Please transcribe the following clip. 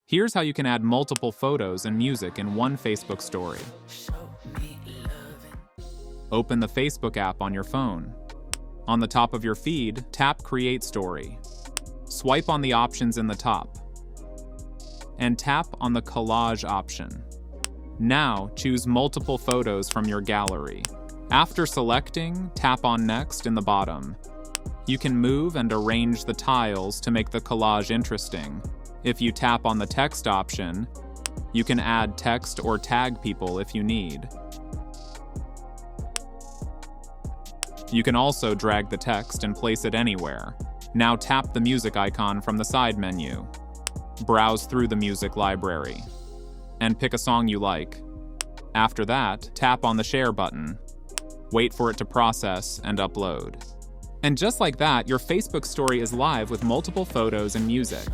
Here's how you can add multiple photos and music in one Facebook story. Open the Facebook app on your phone. On the top of your feed, tap Create Story. Swipe on the options in the top, and tap on the Collage option. Now, choose multiple photos from your gallery. After selecting, tap on Next in the bottom. You can move and arrange the tiles to make the collage interesting. If you tap on the text option, you can add text or tag people if you need. You can also drag the text and place it anywhere. Now tap the music icon from the side menu. Browse through the music library and pick a song you like. After that, tap on the Share button. Wait for it to process and upload. And just like that, your Facebook story is live with multiple photos and music.